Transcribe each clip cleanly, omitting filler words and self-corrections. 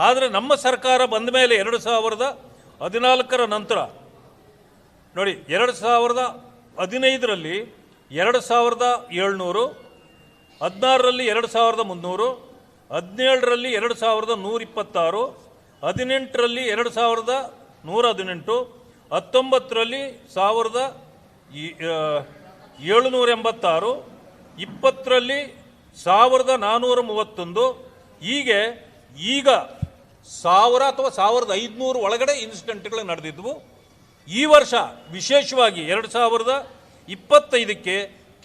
ಆದರೆ ನಮ್ಮ ಸರ್ಕಾರ ಬಂದ ಮೇಲೆ 2014ರ ನಂತರ ನೋಡಿ, 2015ರಲ್ಲಿ 2700, 16ರಲ್ಲಿ 2300, 17ರಲ್ಲಿ 2126, 18ರಲ್ಲಿ 2118, 19ರಲ್ಲಿ 1786, 20ರಲ್ಲಿ 1431, ಹೀಗೆ ಈಗ 1000 ಅಥವಾ 1500 ಒಳಗಡೆ ಇನ್ಸಿಡೆಂಟ್ಗಳು ನಡೆದಿದ್ವು. ಈ ವರ್ಷ ವಿಶೇಷವಾಗಿ 2025ಕ್ಕೆ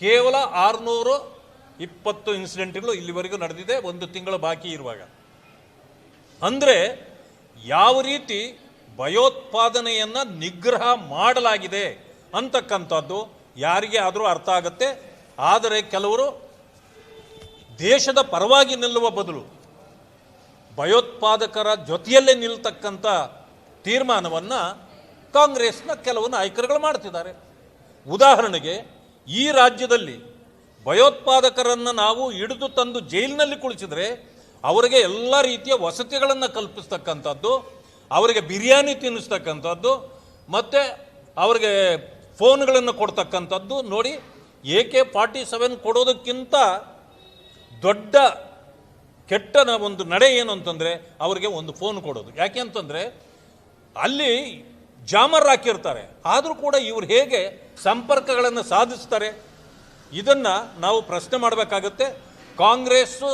ಕೇವಲ 620 ಇನ್ಸಿಡೆಂಟ್ಗಳು ಇಲ್ಲಿವರೆಗೂ ನಡೆದಿದೆ, ಒಂದು ತಿಂಗಳು ಬಾಕಿ ಇರುವಾಗ. ಅಂದರೆ ಯಾವ ರೀತಿ ಭಯೋತ್ಪಾದನೆಯನ್ನು ನಿಗ್ರಹ ಮಾಡಲಾಗಿದೆ ಅಂತಕ್ಕಂಥದ್ದು ಯಾರಿಗೆ ಆದರೂ ಅರ್ಥ ಆಗುತ್ತೆ. ಆದರೆ ಕೆಲವರು ದೇಶದ ಪರವಾಗಿ ನಿಲ್ಲುವ ಬದಲು ಭಯೋತ್ಪಾದಕರ ಜೊತೆಯಲ್ಲೇ ನಿಲ್ತಕ್ಕಂಥ ತೀರ್ಮಾನವನ್ನು ಕಾಂಗ್ರೆಸ್ನ ಕೆಲವು ನಾಯಕರುಗಳು ಮಾಡ್ತಿದ್ದಾರೆ. ಉದಾಹರಣೆಗೆ, ಈ ರಾಜ್ಯದಲ್ಲಿ ಭಯೋತ್ಪಾದಕರನ್ನು ನಾವು ಹಿಡಿದು ತಂದು ಜೈಲಿನಲ್ಲಿ ಕುಳಿಸಿದರೆ ಅವರಿಗೆ ಎಲ್ಲ ರೀತಿಯ ವಸತಿಗಳನ್ನು ಕಲ್ಪಿಸ್ತಕ್ಕಂಥದ್ದು, ಅವರಿಗೆ ಬಿರಿಯಾನಿ ತಿನ್ನಿಸ್ತಕ್ಕಂಥದ್ದು, ಮತ್ತು ಅವರಿಗೆ ಫೋನ್ಗಳನ್ನು ಕೊಡ್ತಕ್ಕಂಥದ್ದು. ನೋಡಿ, AK-47 ಕೊಡೋದಕ್ಕಿಂತ ದೊಡ್ಡ ಕೆಟ್ಟ ಒಂದು ನಡೆ ಏನು ಅಂತಂದರೆ ಅವರಿಗೆ ಒಂದು ಫೋನ್ ಕೊಡೋದು. ಯಾಕೆ ಅಂತಂದರೆ ಅಲ್ಲಿ ಜಾಮರ್ ಹಾಕಿರ್ತಾರೆ, ಆದರೂ ಕೂಡ ಇವರು ಹೇಗೆ ಸಂಪರ್ಕಗಳನ್ನು ಸಾಧಿಸ್ತಾರೆ? ಇದನ್ನು ನಾವು ಪ್ರಶ್ನೆ ಮಾಡಬೇಕಾಗುತ್ತೆ. ಕಾಂಗ್ರೆಸ್ಸು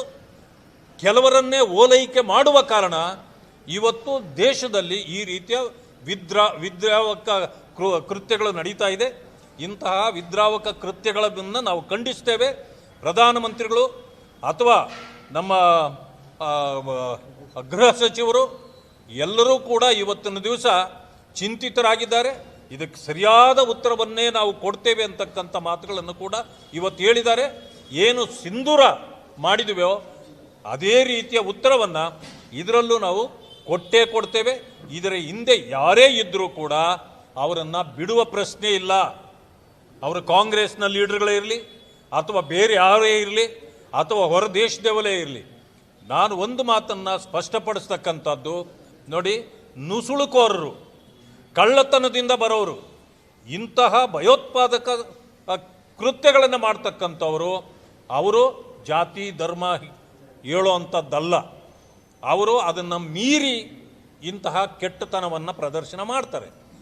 ಕೆಲವರನ್ನೇ ಓಲೈಕೆ ಮಾಡುವ ಕಾರಣ ಇವತ್ತು ದೇಶದಲ್ಲಿ ಈ ರೀತಿಯ ವಿದ್ರಾವಕ ಕೃತ್ಯಗಳು ನಡೀತಾ ಇದೆ. ಇಂತಹ ವಿದ್ರಾವಕ ಕೃತ್ಯಗಳನ್ನು ನಾವು ಖಂಡಿಸ್ತೇವೆ. ಪ್ರಧಾನಮಂತ್ರಿಗಳು ಅಥವಾ ನಮ್ಮ ಗೃಹ ಸಚಿವರು ಎಲ್ಲರೂ ಕೂಡ ಇವತ್ತಿನ ದಿವಸ ಚಿಂತಿತರಾಗಿದ್ದಾರೆ. ಇದಕ್ಕೆ ಸರಿಯಾದ ಉತ್ತರವನ್ನೇ ನಾವು ಕೊಡ್ತೇವೆ ಅಂತಕ್ಕಂಥ ಮಾತುಗಳನ್ನು ಕೂಡ ಇವತ್ತು ಹೇಳಿದ್ದಾರೆ. ಏನು ಸಿಂಧೂರ ಮಾಡಿದುವೋ ಅದೇ ರೀತಿಯ ಉತ್ತರವನ್ನು ಇದರಲ್ಲೂ ನಾವು ಕೊಟ್ಟೇ ಕೊಡ್ತೇವೆ. ಇದರ ಹಿಂದೆ ಯಾರೇ ಇದ್ದರೂ ಕೂಡ ಅವರನ್ನು ಬಿಡುವ ಪ್ರಶ್ನೆ ಇಲ್ಲ. ಅವರು ಕಾಂಗ್ರೆಸ್ನ ಲೀಡರ್ಗಳೇ ಇರಲಿ ಅಥವಾ ಬೇರೆ ಯಾರೇ ಇರಲಿ ಅಥವಾ ಹೊರ ದೇಶದವರೇ ಇರಲಿ, ನಾನು ಒಂದು ಮಾತನ್ನು ಸ್ಪಷ್ಟಪಡಿಸ್ತಕ್ಕಂಥದ್ದು, ನೋಡಿ, ನುಸುಳುಕೋರರು, ಕಳ್ಳತನದಿಂದ ಬರೋರು, ಇಂತಹ ಭಯೋತ್ಪಾದಕ ಕೃತ್ಯಗಳನ್ನು ಮಾಡ್ತಕ್ಕಂಥವರು ಅವರು ಜಾತಿ ಧರ್ಮ ಹೇಳುವಂಥದ್ದಲ್ಲ. ಅವರು ಅದನ್ನು ಮೀರಿ ಇಂತಹ ಕೆಟ್ಟತನವನ್ನು ಪ್ರದರ್ಶನ ಮಾಡ್ತಾರೆ.